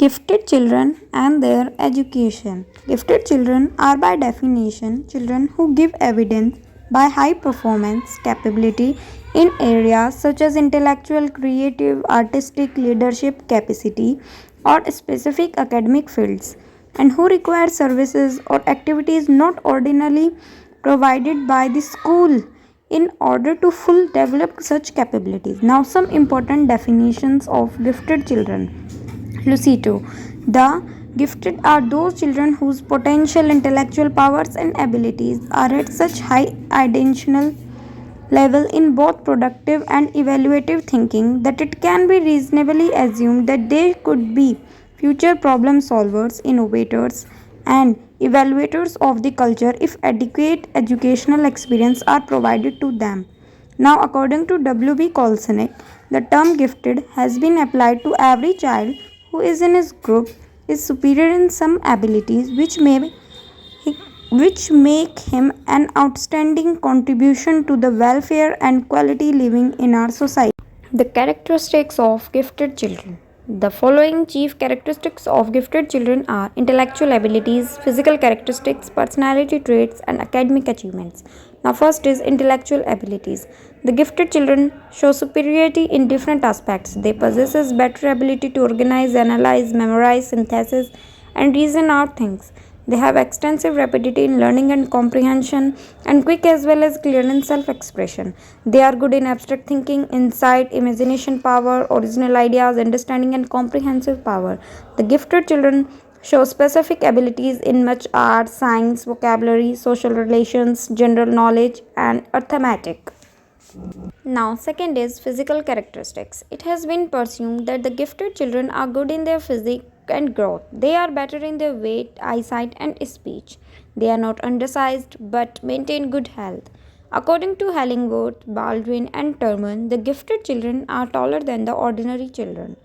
Gifted children and their education. Gifted children are by definition children who give evidence by high performance capability in areas such as intellectual, creative, artistic, leadership capacity, or specific academic fields, and who require services or activities not ordinarily provided by the school in order to full develop such capabilities. Now, some important definitions of gifted children. Lucito. The gifted are those children whose potential intellectual powers and abilities are at such high identitional level in both productive and evaluative thinking that it can be reasonably assumed that they could be future problem solvers, innovators, and evaluators of the culture if adequate educational experience are provided to them. Now, according to W.B. Kolsenek, the term gifted has been applied to every child who is in his group is superior in some abilities which make him an outstanding contribution to the welfare and quality living in our society. The characteristics of gifted children. The following chief characteristics of gifted children are intellectual abilities, physical characteristics, personality traits, and academic achievements. Now, first is intellectual abilities. The gifted children show superiority in different aspects. They possess better ability to organize, analyze, memorize, synthesis, and reason out things. They have extensive rapidity in learning and comprehension, and quick as well as clear in self expression. They are good in abstract thinking, insight, imagination power, original ideas, understanding, and comprehensive power. The gifted children show specific abilities in much art, science, vocabulary, social relations, general knowledge, and arithmetic. Now, second is physical characteristics. It has been presumed that the gifted children are good in their physique and growth. They are better in their weight, eyesight, and speech. They are not undersized but maintain good health. According to Hellingworth, Baldwin, and Turman, the gifted children are taller than the ordinary children.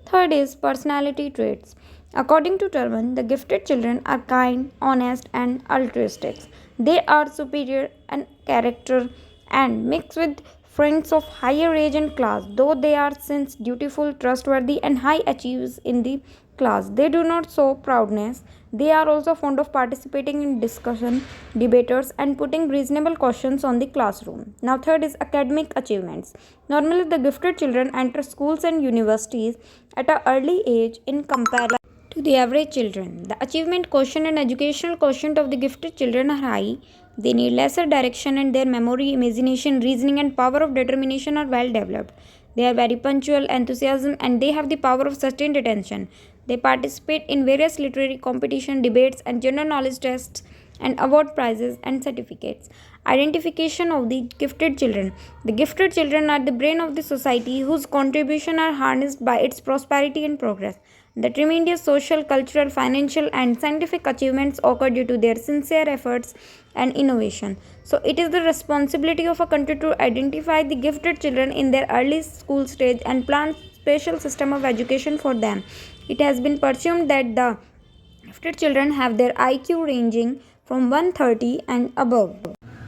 Third is personality traits. According to Turman, the gifted children are kind, honest, and altruistic. They are superior in character and mix with friends of higher age and class, though they are since dutiful, trustworthy, and high achievers in the class. They do not show proudness. They are also fond of participating in discussion, debaters, and putting reasonable questions on the classroom. Now, third is academic achievements. Normally, the gifted children enter schools and universities at an early age in comparison to the average children. The achievement quotient and educational quotient of the gifted children are high. They need lesser direction and their memory, imagination, reasoning, and power of determination are well developed. They are very punctual, enthusiasm, and they have the power of sustained attention. They participate in various literary competition, debates, and general knowledge tests and award prizes and certificates. Identification of the gifted children. The gifted children are the brain of the society whose contribution are harnessed by its prosperity and progress. The tremendous social, cultural, financial, and scientific achievements occur due to their sincere efforts and innovation. So, it is the responsibility of a country to identify the gifted children in their early school stage and plan special system of education for them. It has been presumed that the gifted children have their IQ ranging from 130 and above.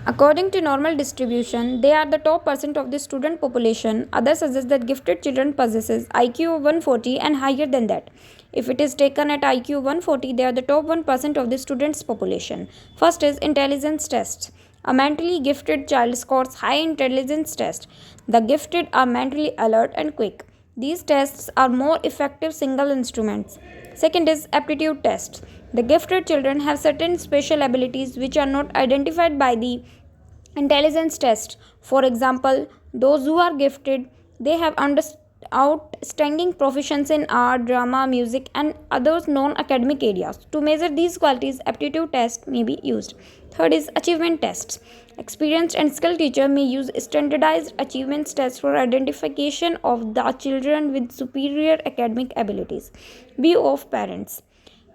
According to normal distribution, they are the top percent of the student population. Others suggest that gifted children possesses IQ of 140 and higher than that. If it is taken at IQ 140, they are the top 1% of the students' population. First is intelligence tests. A mentally gifted child scores high intelligence test. The gifted are mentally alert and quick. These tests are more effective single instruments. Second is aptitude tests. The gifted children have certain special abilities which are not identified by the intelligence test. For example, those who are gifted, they have outstanding proficiency in art, drama, music, and others non-academic areas. To measure these qualities, aptitude tests may be used. Third is achievement tests. Experienced and skilled teacher may use standardized achievements tests for identification of the children with superior academic abilities. View of parents.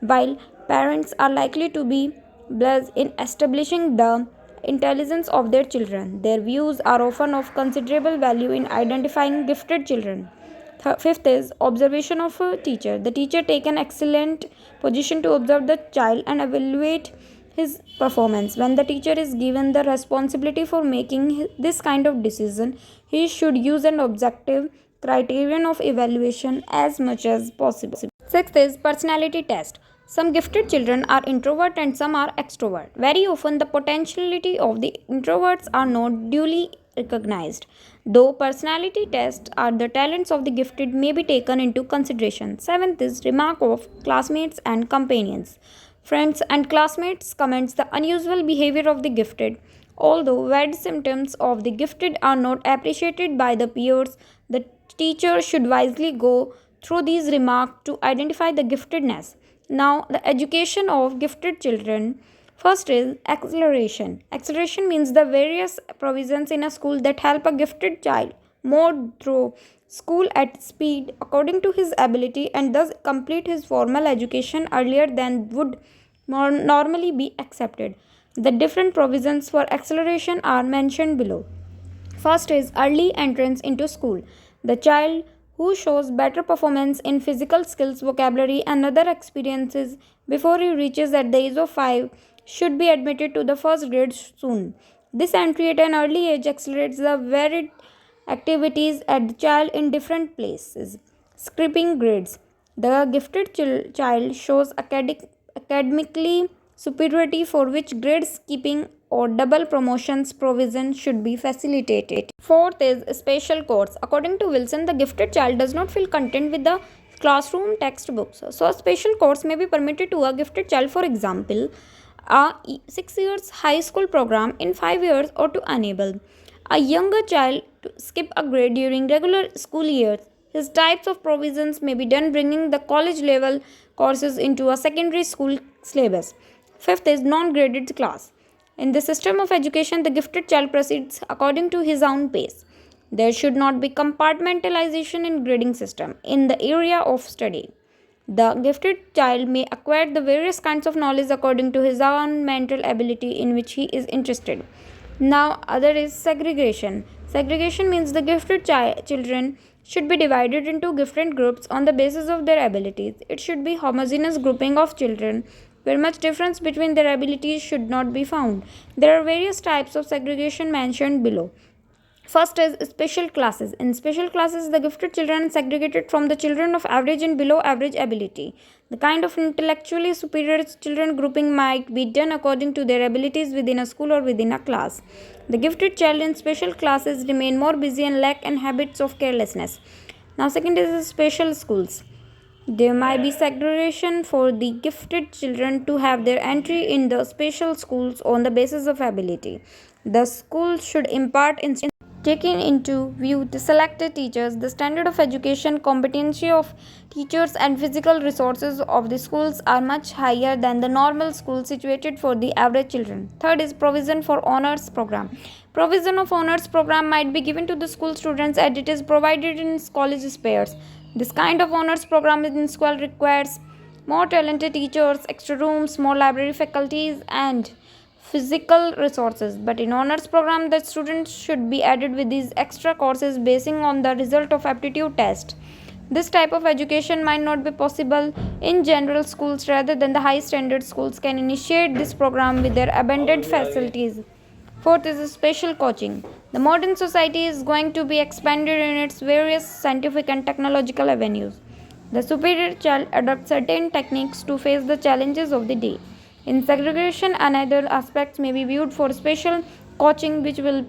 While parents are likely to be blessed in establishing the intelligence of their children, their views are often of considerable value in identifying gifted children. Fifth is observation of a teacher. The teacher take an excellent position to observe the child and evaluate his performance. When the teacher is given the responsibility for making this kind of decision, he should use an objective criterion of evaluation as much as possible. Sixth is personality test. Some gifted children are introvert and some are extrovert. Very often the potentiality of the introverts are not duly recognized. Though personality tests are the talents of the gifted may be taken into consideration. Seventh is remark of classmates and companions. Friends and classmates comments the unusual behavior of the gifted. Although weird symptoms of the gifted are not appreciated by the peers, the teacher should wisely go through these remarks to identify the giftedness. Now, the education of gifted children. First is acceleration. Acceleration means the various provisions in a school that help a gifted child move through school at speed according to his ability and thus complete his formal education earlier than would normally be accepted. The different provisions for acceleration are mentioned below. First is early entrance into school. The child who shows better performance in physical skills, vocabulary, and other experiences before he reaches at the age of 5 should be admitted to the first grade soon. This entry at an early age accelerates the varied activities at the child in different places. Skipping grades. The gifted child shows academically superiority for which grade skipping or double promotions provision should be facilitated. Fourth is special course. According to Wilson, the gifted child does not feel content with the classroom textbooks. So, a special course may be permitted to a gifted child, for example, a 6 years high school program in 5 years, or to enable a younger child to skip a grade during regular school years. His types of provisions may be done bringing the college level courses into a secondary school syllabus. Fifth is non graded class. In the system of education, the gifted child proceeds according to his own pace. There should not be compartmentalization in grading system in the area of study. The gifted child may acquire the various kinds of knowledge according to his own mental ability in which he is interested. Now, other is segregation. Segregation means the gifted children should be divided into different groups on the basis of their abilities. It should be homogeneous grouping of children where much difference between their abilities should not be found. There are various types of segregation mentioned below. First is special classes. In special classes, the gifted children are segregated from the children of average and below average ability. The kind of intellectually superior children grouping might be done according to their abilities within a school or within a class. The gifted child in special classes remain more busy and lack in habits of carelessness. Now, second is special schools. There might be segregation for the gifted children to have their entry in the special schools on the basis of ability. The school should impart taking into view the selected teachers, the standard of education, competency of teachers, and physical resources of the schools are much higher than the normal schools situated for the average children. Third is provision for honors program. Provision of honors program might be given to the school students as it is provided in college spheres. This kind of honors program in school requires more talented teachers, extra rooms, more library faculties, and physical resources. But in honors program, the students should be added with these extra courses basing on the result of aptitude test. This type of education might not be possible in general schools, rather than the high standard schools can initiate this program with their abundant facilities. Fourth is special coaching. The modern society is going to be expanded in its various scientific and technological avenues. The superior child adopts certain techniques to face the challenges of the day. In segregation, another aspects may be viewed for special coaching which will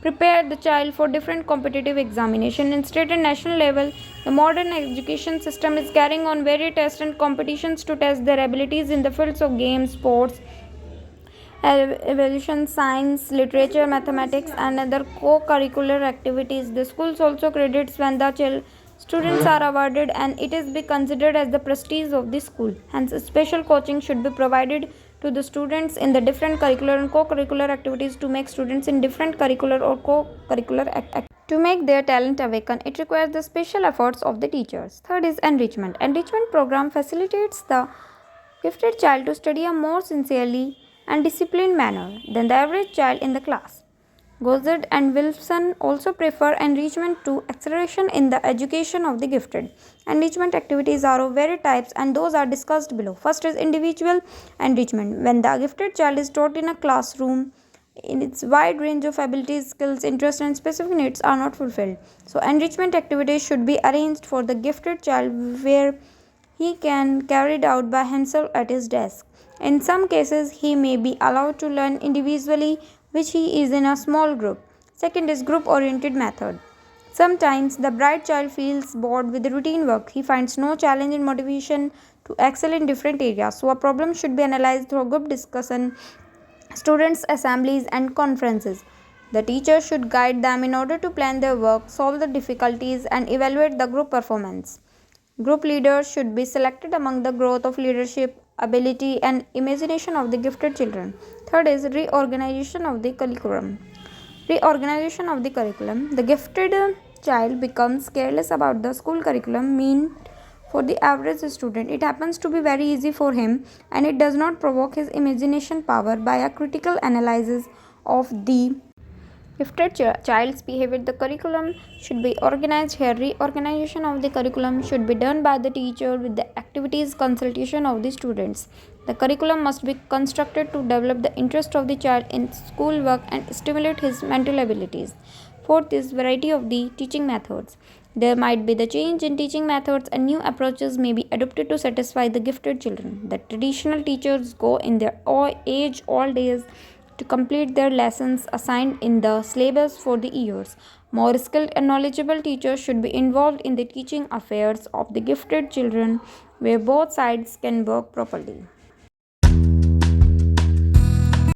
prepare the child for different competitive examination in state and national level. The modern education system is carrying on various tests and competitions to test their abilities in the fields of games, sports, evolution, science, literature, mathematics, and other co-curricular activities. The schools also credits when the students are awarded, and it is be considered as the prestige of the school. Hence, special coaching should be provided to the students in the different curricular and co-curricular activities to make students in different curricular or co-curricular activities. To make their talent awaken, it requires the special efforts of the teachers. Third is enrichment. Enrichment program facilitates the gifted child to study a more sincerely and disciplined manner than the average child in the class. Goddard and Wilson also prefer enrichment to acceleration in the education of the gifted. Enrichment activities are of various types and those are discussed below. First is individual enrichment. When the gifted child is taught in a classroom, in its wide range of abilities, skills, interests, and specific needs are not fulfilled. So, enrichment activities should be arranged for the gifted child where he can carry it out by himself at his desk. In some cases, he may be allowed to learn individually, which he is in a small group. Second is group oriented method. Sometimes the bright child feels bored with the routine work. He finds no challenge in motivation to excel in different areas. So, a problem should be analyzed through group discussion, students' assemblies, and conferences. The teacher should guide them in order to plan their work, solve the difficulties, and evaluate the group performance. Group leaders should be selected among the growth of leadership, ability, and imagination of the gifted children. Third is reorganization of the curriculum. Reorganization of the curriculum. The gifted child becomes careless about the school curriculum mean for the average student. It happens to be very easy for him and it does not provoke his imagination power by a critical analysis of the gifted child's behavior. The curriculum should be organized here. Reorganization of the curriculum should be done by the teacher with the activities consultation of the students. The curriculum must be constructed to develop the interest of the child in schoolwork and stimulate his mental abilities. Fourth is variety of the teaching methods. There might be the change in teaching methods and new approaches may be adopted to satisfy the gifted children. The traditional teachers go in their age all days to complete their lessons assigned in the syllabus for the years. More skilled and knowledgeable teachers should be involved in the teaching affairs of the gifted children where both sides can work properly.